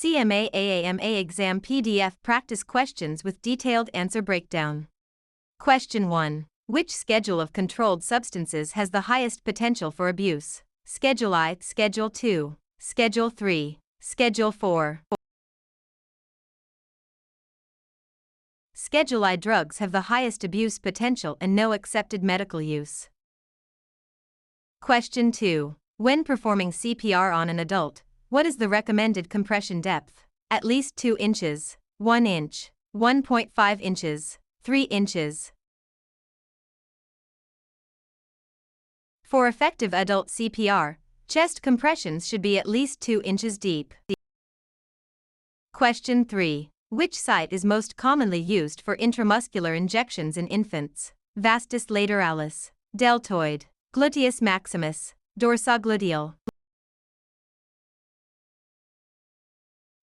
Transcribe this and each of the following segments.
CMA AAMA exam PDF practice questions with detailed answer breakdown. Question 1. Which schedule of controlled substances has the highest potential for abuse? Schedule I, Schedule 2, Schedule 3, Schedule 4. Schedule I drugs have the highest abuse potential and no accepted medical use. Question 2. When performing CPR on an adult, what is the recommended compression depth? At least 2 inches, 1 inch, 1.5 inches, 3 inches. For effective adult CPR, chest compressions should be at least 2 inches deep. Question 3. Which site is most commonly used for intramuscular injections in infants? Vastus lateralis, deltoid, gluteus maximus, dorsogluteal.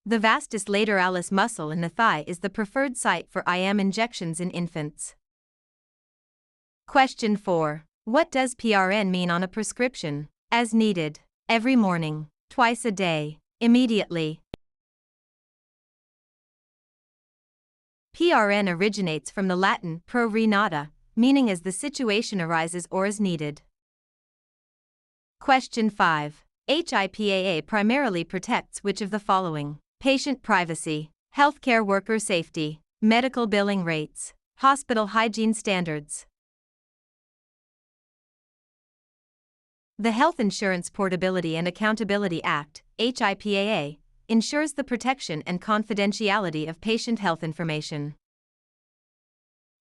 The vastus lateralis muscle in the thigh is the preferred site for IM injections in infants. Question 4. What does PRN mean on a prescription? As needed, every morning, twice a day, immediately. PRN originates from the Latin pro re nata, meaning as the situation arises or as needed. Question 5. HIPAA primarily protects which of the following? Patient privacy, healthcare worker safety, medical billing rates, hospital hygiene standards. The Health Insurance Portability and Accountability Act, HIPAA, ensures the protection and confidentiality of patient health information.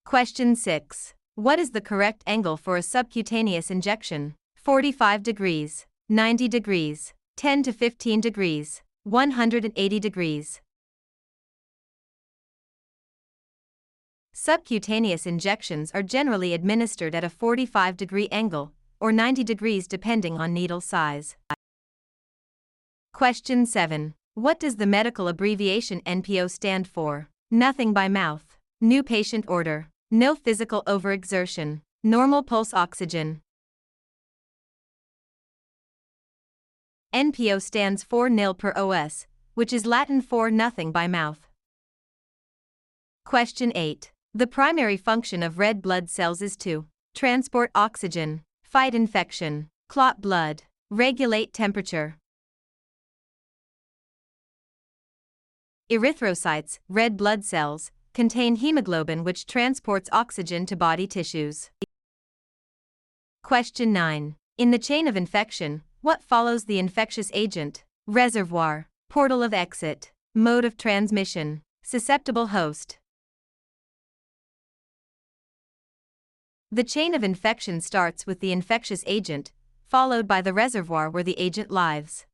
Question 6. What is the correct angle for a subcutaneous injection? 45 degrees, 90 degrees, 10 to 15 degrees, 180 degrees. Subcutaneous injections are generally administered at a 45-degree angle, or 90 degrees depending on needle size. Question 7. What does the medical abbreviation NPO stand for? Nothing by mouth, new patient order, no physical overexertion, normal pulse oxygen. NPO stands for nil per os, which is Latin for nothing by mouth. Question 8. The primary function of red blood cells is to transport oxygen, fight infection, clot blood, regulate temperature. Erythrocytes, red blood cells, contain hemoglobin which transports oxygen to body tissues. Question 9. In the chain of infection, what follows the infectious agent? Reservoir, portal of exit, mode of transmission, susceptible host. The chain of infection starts with the infectious agent, followed by the reservoir where the agent lives.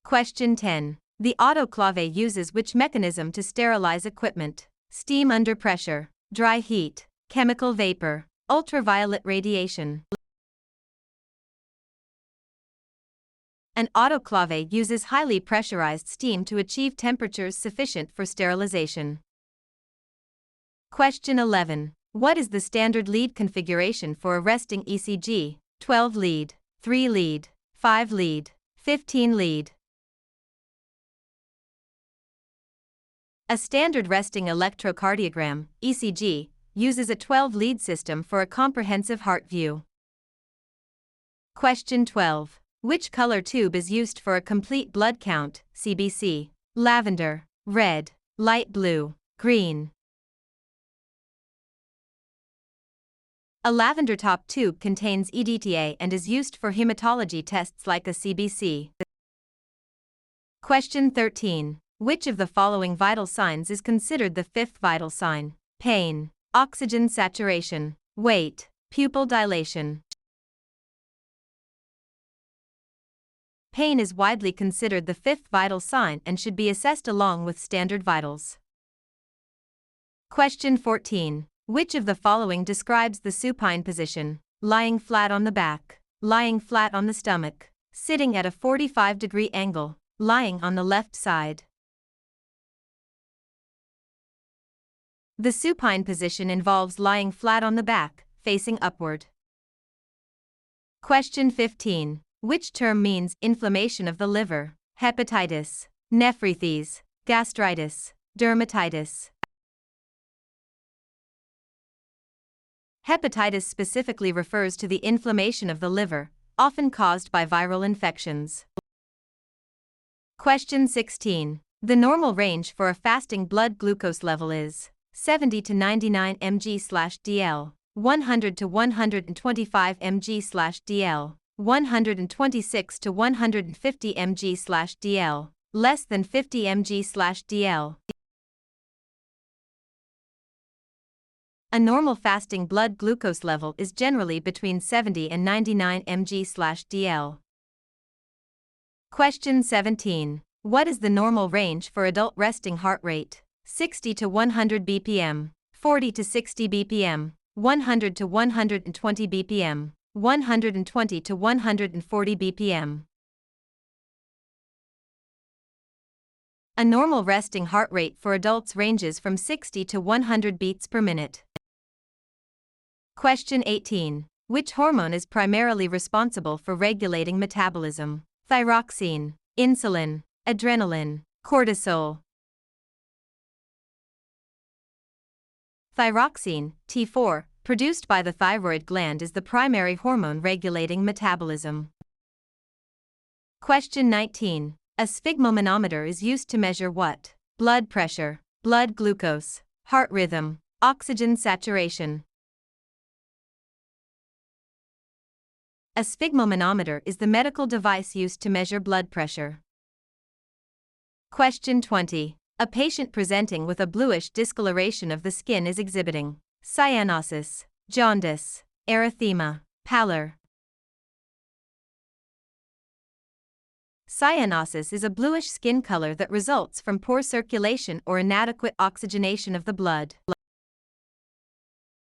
Question 10. The autoclave uses which mechanism to sterilize equipment? Steam under pressure, dry heat, chemical vapor, ultraviolet radiation. An autoclave uses highly pressurized steam to achieve temperatures sufficient for sterilization. Question 11. What is the standard lead configuration for a resting ECG? 12 lead, 3 lead, 5 lead, 15 lead. A standard resting electrocardiogram, ECG, uses a 12-lead system for a comprehensive heart view. Question 12. Which color tube is used for a complete blood count, CBC? Lavender, red, light blue, green. A lavender top tube contains EDTA and is used for hematology tests like a CBC. Question 13. Which of the following vital signs is considered the fifth vital sign? Pain, oxygen saturation, weight, pupil dilation. Pain is widely considered the fifth vital sign and should be assessed along with standard vitals. Question 14. Which of the following describes the supine position? Lying flat on the back, lying flat on the stomach, sitting at a 45-degree angle, lying on the left side. The supine position involves lying flat on the back, facing upward. Question 15. Which term means inflammation of the liver? Hepatitis, Nephritis, gastritis, dermatitis. Hepatitis specifically refers to the inflammation of the liver, often caused by viral infections. Question 16. The normal range for a fasting blood glucose level is 70 to 99 mg/dl, 100 to 125 mg/dl, 126 to 150 mg/dl, less than 50 mg/dl. A normal fasting blood glucose level is generally between 70 and 99 mg/dl. Question 17. What is the normal range for adult resting heart rate? 60 to 100 bpm, 40 to 60 bpm, 100 to 120 bpm, 120 to 140 bpm. A normal resting heart rate for adults ranges from 60 to 100 beats per minute. Question 18. Which hormone is primarily responsible for regulating metabolism? Thyroxine, insulin, adrenaline, cortisol. Thyroxine, T4, produced by the thyroid gland is the primary hormone regulating metabolism. Question 19. A sphygmomanometer is used to measure what? Blood pressure, blood glucose, heart rhythm, oxygen saturation. A sphygmomanometer is the medical device used to measure blood pressure. Question 20. A patient presenting with a bluish discoloration of the skin is exhibiting cyanosis, jaundice, erythema, pallor. Cyanosis is a bluish skin color that results from poor circulation or inadequate oxygenation of the blood.